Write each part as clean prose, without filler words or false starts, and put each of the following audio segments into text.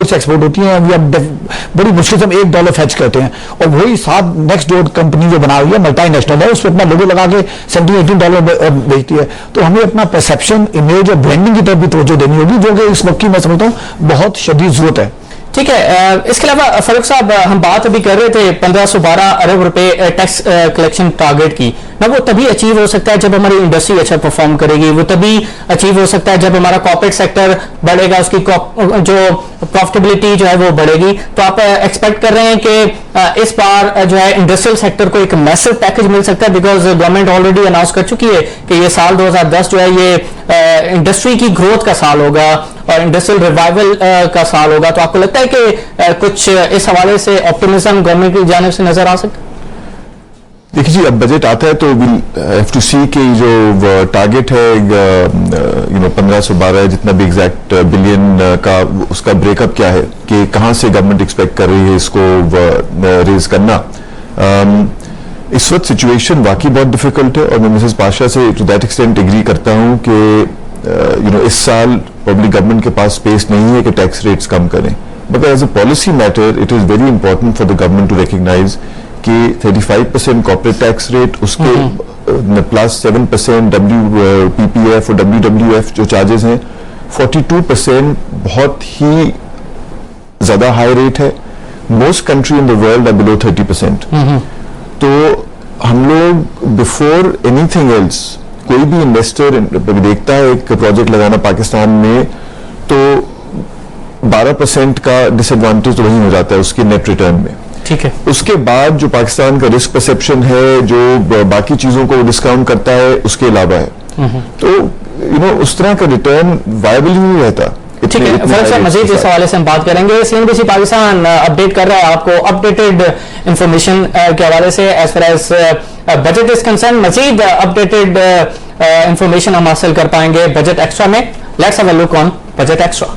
से एक्सपोर्ट होती हैं, बड़ी मुश्किल से हम $1 फेच करते हैं, और वही साथ नेक्स्ट डोर कंपनी जो बना हुई है मल्टीनेशनल है, उसमें अपना लोगो लगा के $17-18 बेचती है। तो हमें अपना परसेप्शन, इमेज और ब्रांडिंग की तरफ भी तवज्जो देनी होगी, जो कि इस वक्त की मैं समझता हूँ बहुत शदीद जरूरत है। ठीक है, इसके अलावा फारूक साहब, हम बात अभी कर रहे थे 1512 अरब रुपए टैक्स कलेक्शन टारगेट की ना, वो तभी अचीव हो सकता है जब हमारी इंडस्ट्री अच्छा परफॉर्म करेगी, वो तभी अचीव हो सकता है जब हमारा कॉर्पोरेट सेक्टर बढ़ेगा, उसकी जो प्रॉफिटेबिलिटी जो है वो बढ़ेगी। तो आप एक्सपेक्ट कर रहे हैं कि इस बार जो है इंडस्ट्रियल सेक्टर को एक मैसिव पैकेज मिल सकता है, बिकॉज गवर्नमेंट ऑलरेडी अनाउंस कर चुकी है कि ये साल 2010 जो है ये इंडस्ट्री की ग्रोथ का साल होगा और इंडस्ट्रियल रिवाइवल का साल होगा। तो आपको लगता है कि कुछ इस हवाले से ऑप्टिमिज्म गवर्नमेंट की जानिब से नजर आ सकता है? देखिए जी, अब बजट आता है तो विल हैव टू सी कि जो टारगेट है 1512 जितना भी एग्जैक्ट बिलियन का, उसका ब्रेकअप क्या है, कि कहाँ से गवर्नमेंट एक्सपेक्ट कर रही है इसको रेज करना। इस वक्त सिचुएशन वाकई बहुत डिफिकल्ट है, और मैं मिसेस पाशा से टू दैट एक्सटेंट एग्री करता हूँ कि इस साल पब्लिक गवर्नमेंट के पास स्पेस नहीं है कि टैक्स रेट्स कम करें, मगर as a policy matter it is very important for the government to recognise कि 35% कॉर्पोरेट टैक्स रेट, उसके प्लस 7% WPPF और WWF जो चार्जेस हैं, 42% बहुत ही ज्यादा हाई रेट है। Most country in the world are below 30%। तो हम लोग बिफोर एनीथिंग एल्स, कोई भी इन्वेस्टर देखता है एक प्रोजेक्ट लगाना पाकिस्तान में, तो 12% का डिसएडवांटेज तो वही हो जाता है उसके नेट रिटर्न में। ठीक है, उसके बाद जो पाकिस्तान का रिस्क परसेप्शन है, जो बाकी चीजों को डिस्काउंट करता है, उसके अलावा है। तो उस तरह का रिटर्न वायबल ही नहीं रहता। ठीक है, फारूक साहब मजीद इस हवाले से हम बात करेंगे। सीएनबीसी पाकिस्तान अपडेट कर रहा है आपको अपडेटेड इंफॉर्मेशन के हवाले से as far as budget is concern. मजीद अपडेटेड इंफॉर्मेशन हम हासिल कर पाएंगे बजट एक्स्ट्रा में। Let's have a look on budget extra.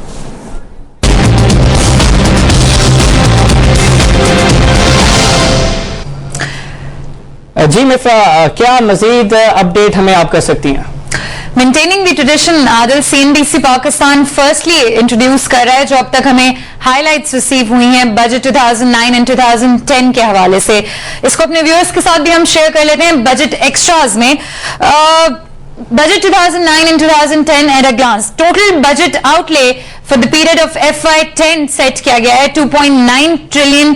जी मिफ्रा, क्या मजीद अपडेट हमें आप कर सकती हैं? Maintaining the tradition Adil, CNBC Pakistan firstly introduce कर रहा है जो अब तक हमें हाइलाइट्स रिसीव हुई हैं बजट 2009 एंड 2010 के हवाले से। इसको अपने व्यूअर्स के साथ भी हम शेयर कर लेते हैं। बजट एक्स्ट्राज में budget 2009 and 2010 at a glance, total budget outlay for the period of FY10 set किया गया है 2.9 ट्रिलियन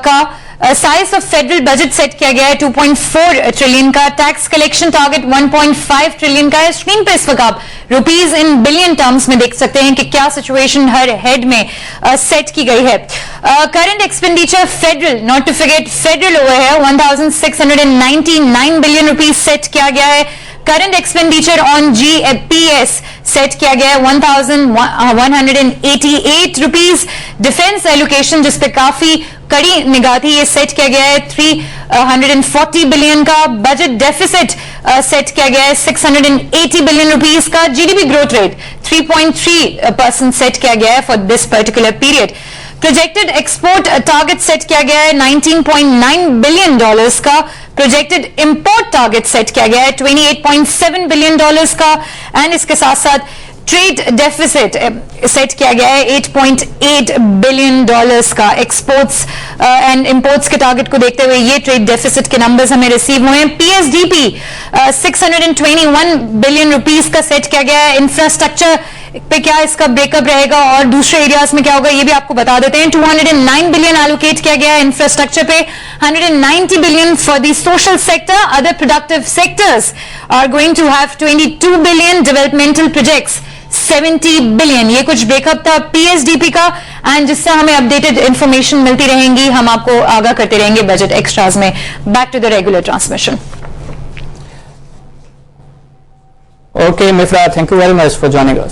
का। Size of federal budget set किया गया है 2.4 ट्रिलियन का। टैक्स कलेक्शन टारगेट 1.5 ट्रिलियन का है। स्क्रीन पे इस वक्त आप रुपीज इन बिलियन टर्म्स में देख सकते हैं कि क्या सिचुएशन हर हेड में सेट की गई है। Current expenditure federal, not to forget federal over है, 1699 बिलियन रुपीज सेट किया गया है। Current expenditure on GPS set किया गया है 1188 रुपीज। डिफेंस एलोकेशन जिसपे काफी कड़ी निगाह थी, ये सेट किया गया है 340 बिलियन का। बजट डेफिसिट सेट किया गया है 680 बिलियन रुपीज का। GDP ग्रोथ रेट 3.3% सेट किया गया है for this particular period. Projected export target set किया गया है $19.9 बिलियन का। प्रोजेक्टेड इंपोर्ट टारगेट सेट किया गया है $28.7 बिलियन का। एंड इसके साथ साथ ट्रेड डेफिसिट सेट किया गया है $8.8 बिलियन का। एक्सपोर्ट्स एंड इंपोर्ट्स के टारगेट को देखते हुए ये ट्रेड डेफिसिट के नंबर्स हमें रिसीव हुए हैं। PSDP 621 बिलियन रुपीस का सेट किया गया है। इंफ्रास्ट्रक्चर पे क्या इसका ब्रेकअप रहेगा और दूसरे एरियाज में क्या होगा ये भी आपको बता देते हैं। 209 बिलियन एलोकेट किया गया है इंफ्रास्ट्रक्चर पे, 190 billion for the social sector. Other productive sectors are going to have 22 billion. Developmental projects 70 billion. ये कुछ ब्रेकअप था PSDP का, एंड जिससे हमें अपडेटेड इंफॉर्मेशन मिलती रहेंगी, हम आपको आगाह करते रहेंगे बजट एक्स्ट्राज में। Back to the regular transmission. Okay Mifra, thank you very much for joining us.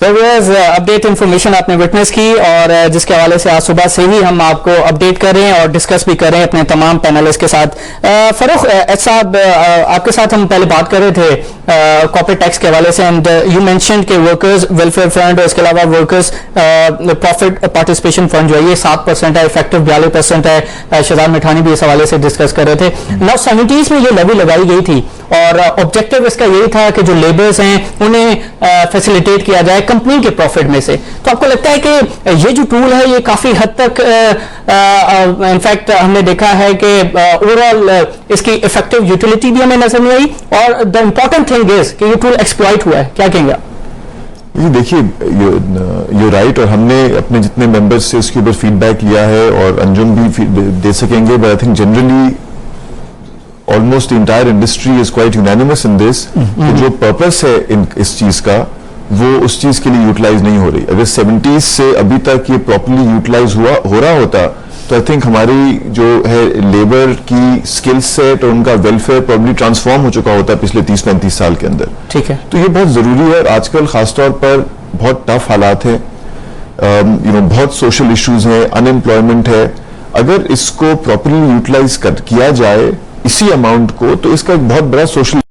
Update information आपने विटनेस की और जिसके हवाले से आज सुबह से ही हम आपको अपडेट कर रहे हैं और डिस्कस भी कर रहे हैं अपने तमाम पैनलिस्ट के साथ। फरूख एच साहब, आपके साथ हम पहले बात कर रहे थे कॉर्पोरेट टैक्स के हवाले से, एंड यू मेंशन्ड के वर्कर्स वेलफेयर फंड और इसके अलावा वर्कर्स प्रॉफिट पार्टिसिपेशन फंड जो है ये 7% है, इफेक्टिव 42% है। शहजाद मिठानी भी इस हवाले से डिस्कस कर रहे थे। नाउ 70s में ये लेवी लगाई गई थी और ऑब्जेक्टिव इसका यही था कि जो लेबर्स हैं उन्हें फैसिलिटेट किया जाए कंपनी के प्रॉफिट में से। तो आपको लगता है कि ये जो टूल है ये काफी हद तक इनफैक्ट हमने देखा है कि ओवरऑल इसकी इफेक्टिव यूटिलिटी भी हमें नजर नहीं आई, और द इंपॉर्टेंट थिंग इज कि ये टूल एक्सप्लॉइट हुआ है, क्या कहेंगे आप? ये देखिए, यू राइट, और हमने अपने जितने मेंबर्स से इसके ऊपर फीडबैक लिया है और अंजुम भी दे सकेंगे, but I think generally almost entire industry is quite unanimous in this. जो पर्पस है इस चीज का वो उस चीज के लिए यूटिलाइज नहीं हो रही। अगर 70s से अभी तक ये प्रॉपर्ली यूटिलाइज हो रहा होता तो आई थिंक हमारी जो है लेबर की स्किल सेट और उनका वेलफेयर प्रॉब्ली ट्रांसफॉर्म हो चुका होता पिछले 30-35 साल के अंदर। ठीक है, तो ये बहुत जरूरी है। आजकल खासतौर पर बहुत टफ हालात हैं, बहुत सोशल इश्यूज हैं, अनएम्प्लॉयमेंट है। अगर इसको प्रॉपर्ली यूटिलाइज किया जाए इसी अमाउंट को, तो इसका एक बहुत बड़ा सोशल